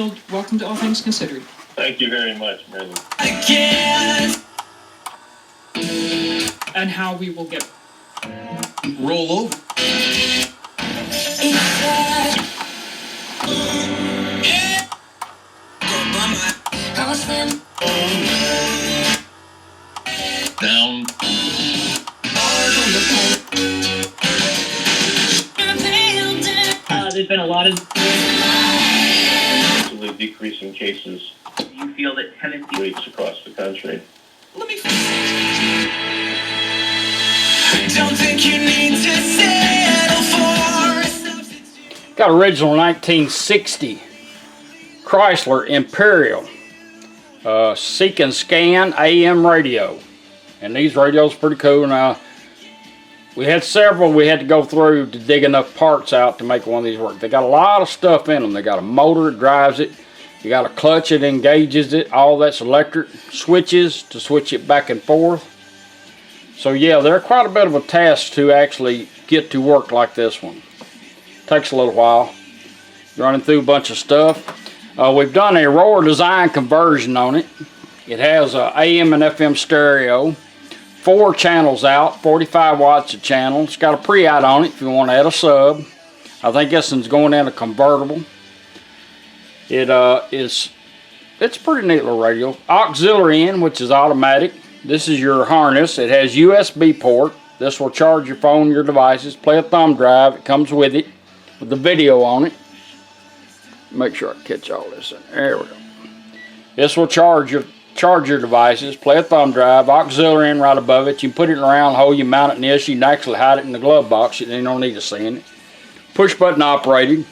Welcome to All Things Considered. Thank you very much, Marilyn. And how we will get roll over. Down. There's been a lot of decreasing cases. Do you feel that Tennessee rates across the country? Let me Don't think you need to settle for a substitute. Got original 1960 Chrysler Imperial Seek and Scan AM radio, and these radios are pretty cool. Now we had several we had to go through to dig enough parts out to make one of these work. They got a lot of stuff in them. They got a motor that drives it. You got a clutch that engages it. All that's electric switches to switch it back and forth. So yeah, they're quite a bit of a task to actually get to work like this one. Takes a little while. Running through a bunch of stuff. We've done a Aurora Design conversion on it. It has a AM and FM stereo. 4 channels out, 45 watts a channel. It's got a pre-out on it if you want to add a sub. I think this one's going in a convertible. It's a pretty neat little radio. Auxiliary in, which is automatic. This is your harness. It has USB port. This will charge your phone, your devices. Play a thumb drive. It comes with it, with the video on it. Make sure I catch all this in. There we go. This will charge your devices. Play a thumb drive. Auxiliary in right above it. You can put it in a round hole. You mount it in this. You can actually hide it in the glove box. You don't need to see it. Push button operated.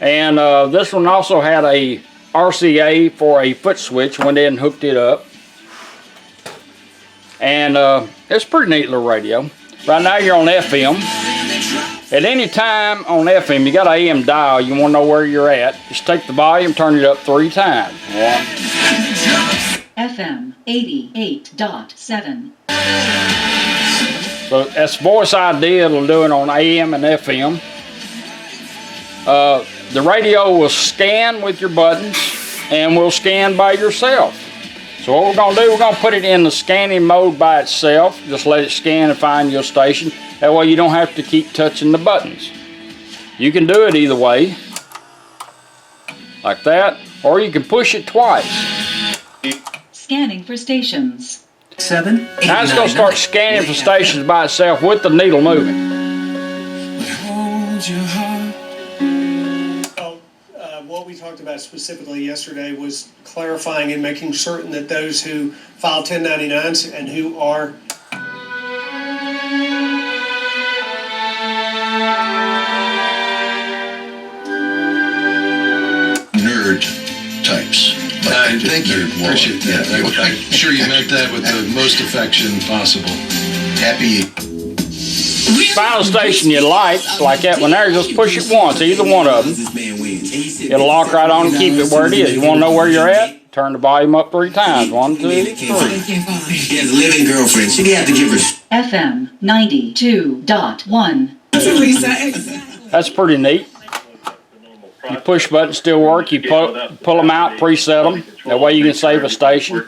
And this one also had a RCA for a foot switch. Went in and hooked it up. And it's a pretty neat little radio. Right now you're on FM. At any time on FM, you got an AM dial. You want to know where you're at. Just take the volume, turn it up 3 times. 1. FM 88.7. So that's voice ID. It'll do it on AM and FM. The radio will scan with your buttons and will scan by yourself. So what we're going to do, we're going to put it in the scanning mode by itself. Just let it scan and find your station. That way you don't have to keep touching the buttons. You can do it either way, like that, or you can push it twice. Scanning for stations. 7. Now it's going to start scanning for stations by itself with the needle moving. Hold your heart. What we talked about specifically yesterday was clarifying and making certain that those who file 1099s and who are nerd types. Thank you. Appreciate that. I'm sure you meant that with the most affection possible. Happy. Find a station you like that one there, just push it once, either one of them. It'll lock right on and keep it where it is. You want to know where you're at? Turn the volume up 3 times. 1, 2, 3. She has a living girlfriend. She have to give her FM 92.1. That's pretty neat. Your push buttons still work. You pull them out, preset them. That way you can save a station.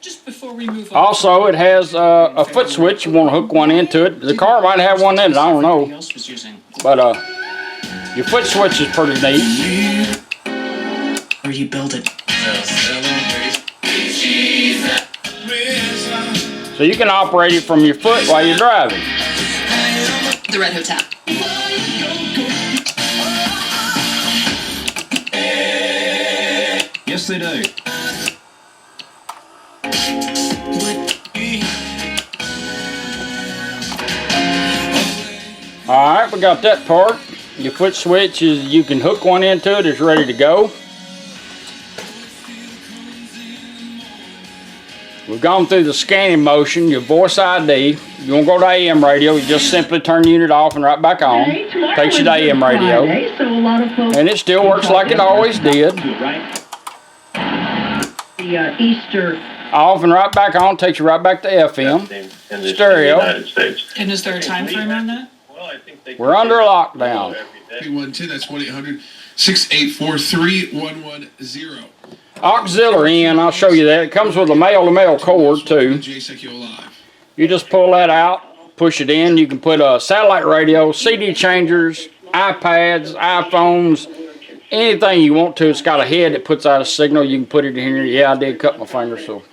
just before we move on. Also, it has a foot switch. You want to hook one into it. The car might have one in it. I don't know. Else was using. But your foot switch is pretty neat. Where you build it. So you can operate it from your foot while you're driving. The Red Hotel. Yes, they do. Alright, we got that part. Your foot switch is, you can hook one into it, it's ready to go. We've gone through the scanning motion, your voice ID. You want to go to AM radio, you just simply turn the unit off and right back on. Takes you to AM radio. And it still works like it always did. The Easter. Off and right back on, takes you right back to FM. Stereo. And is there a time frame on that? We're under a lockdown. 110, that's 1-800. 684-3110. Auxiliary in, I'll show you that. It comes with a male-to-male cord too. You just pull that out, push it in. You can put a satellite radio, CD changers, iPads, iPhones, anything you want to. It's got a head that puts out a signal. You can put it in here. Yeah, I did cut my finger, so.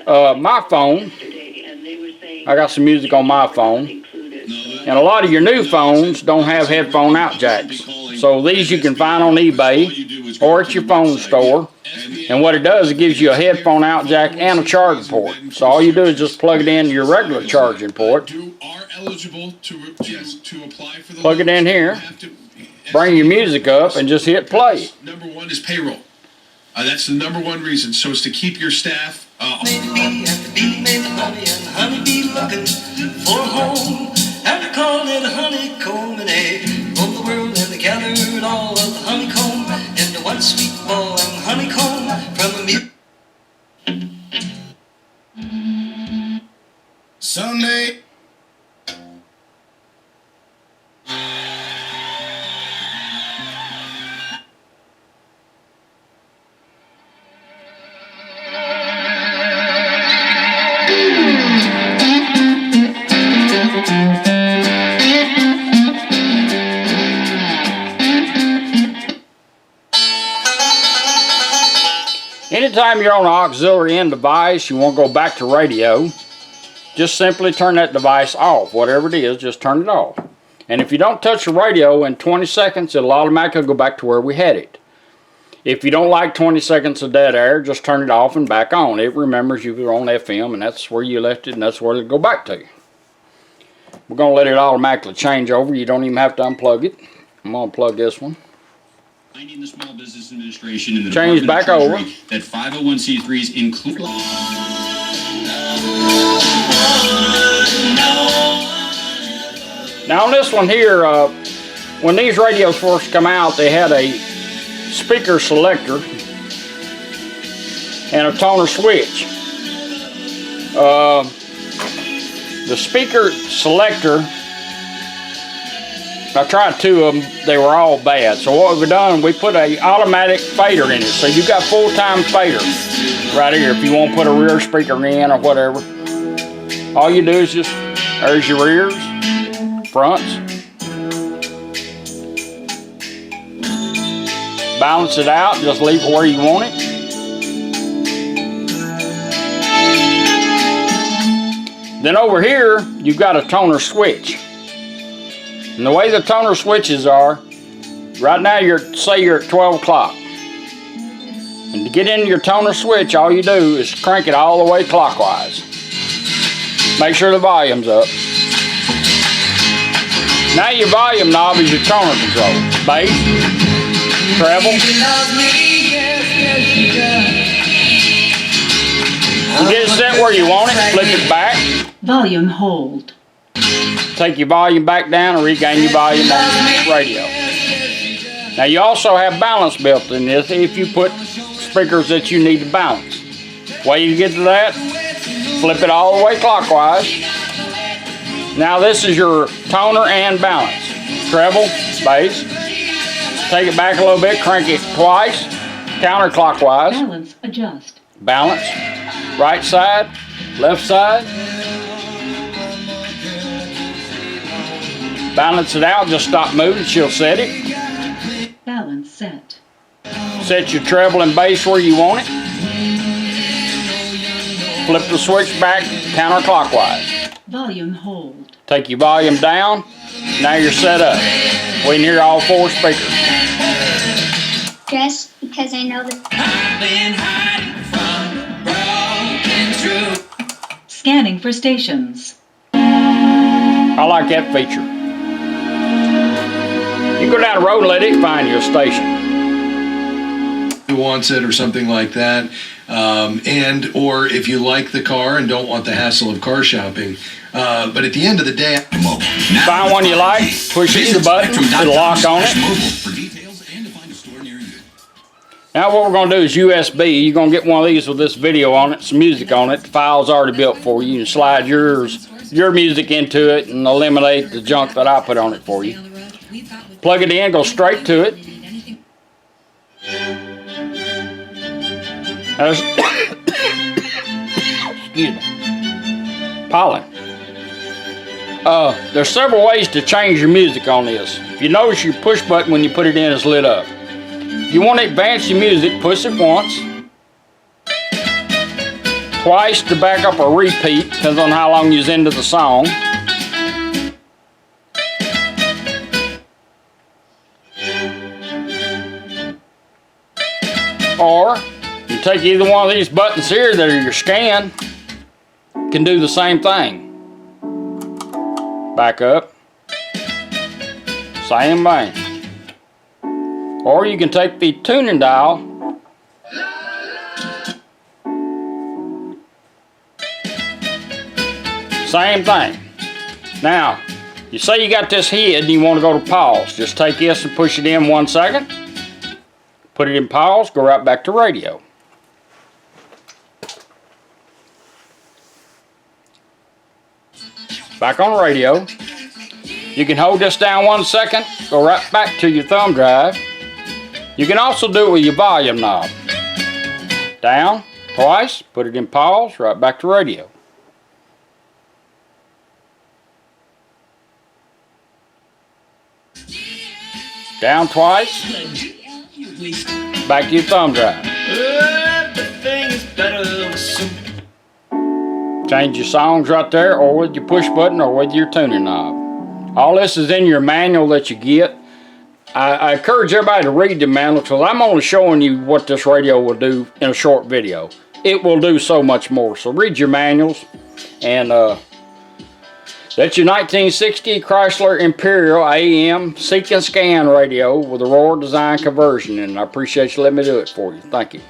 My phone, I got some music on my phone. And a lot of your new phones don't have headphone out jacks. So these you can find on eBay or at your phone store. And what it does, it gives you a headphone out jack and a charging port. So all you do is just plug it into your regular charging port. Plug it in here, bring your music up, and just hit play. Number one is payroll. That's the number one reason. So it's to keep your staff. Maybe and the bee made honey and honey bee looking for a home. And they called it honeycomb and they roamed the world and they gathered all of the honeycomb into one sweet ball and honeycomb from a Sunday. Anytime you're on an auxiliary in device, you want to go back to radio, just simply turn that device off. Whatever it is, just turn it off. And if you don't touch the radio in 20 seconds, it'll automatically go back to where we had it. If you don't like 20 seconds of dead air, just turn it off and back on. It remembers you were on FM, and that's where you left it, and that's where it'll go back to. We're going to let it automatically change over. You don't even have to unplug it. I'm going to plug this one. Finding the Small Business Administration and the Change Department back of over. Treasury that 501c3s include. Now on this one here, when these radios first come out, they had a speaker selector and a toner switch. The speaker selector, I tried two of them, they were all bad. So what we've done, we put a automatic fader in it. So you got full-time fader right here if you want to put a rear speaker in or whatever. All you do is just, there's your rears, fronts. Balance it out, just leave it where you want it. Then over here, you've got a toner switch. And the way the toner switches are, right now say you're at 12 o'clock. And to get into your toner switch, all you do is crank it all the way clockwise. Make sure the volume's up. Now your volume knob is your toner control. Bass, treble. You get it set where you want it, flip it back. Volume hold. Take your volume back down and regain your volume on the radio. Now you also have balance built in this if you put speakers that you need to balance. Way you get to that, flip it all the way clockwise. Now this is your toner and balance. Treble, bass. Take it back a little bit, crank it twice, counterclockwise. Balance adjust. Balance, right side, left side. Balance it out, just stop moving, she'll set it. Balance set. Set your treble and bass where you want it. Flip the switch back counterclockwise. Volume hold. Take your volume down, now you're set up. We can hear all four speakers. Just because I know that. Scanning for stations. I like that feature. You go down the road and let it find your station. Who wants it or something like that, or if you like the car and don't want the hassle of car shopping, but at the end of the day, find one you like, push the button, it'll lock on it. Now what we're going to do is USB. You're going to get one of these with this video on it, some music on it. The file's already built for you. You can slide your music into it and eliminate the junk that I put on it for you. Plug it in, go straight to it. There's, excuse me, pollen. There's several ways to change your music on this. If you notice, your push button when you put it in is lit up. If you want to advance your music, push it once, twice to back up or repeat, depends on how long you're into the song. Or you take either one of these buttons here that are your scan, can do the same thing. Back up, same thing. Or you can take the tuning dial same thing. Now, you say you got this hid and you want to go to pause. Just take this and push it in 1 second. Put it in pause, go right back to radio. Back on radio. You can hold this down 1 second, go right back to your thumb drive. You can also do it with your volume knob. Down twice, put it in pause, right back to radio. Down twice, back to your thumb drive. Change your songs right there, or with your push button, or with your tuning knob. All this is in your manual that you get. I encourage everybody to read the manual, because I'm only showing you what this radio will do in a short video. It will do so much more. So read your manuals. And that's your 1960 Chrysler Imperial AM Seek and Scan radio with Aurora Design conversion. And I appreciate you letting me do it for you. Thank you.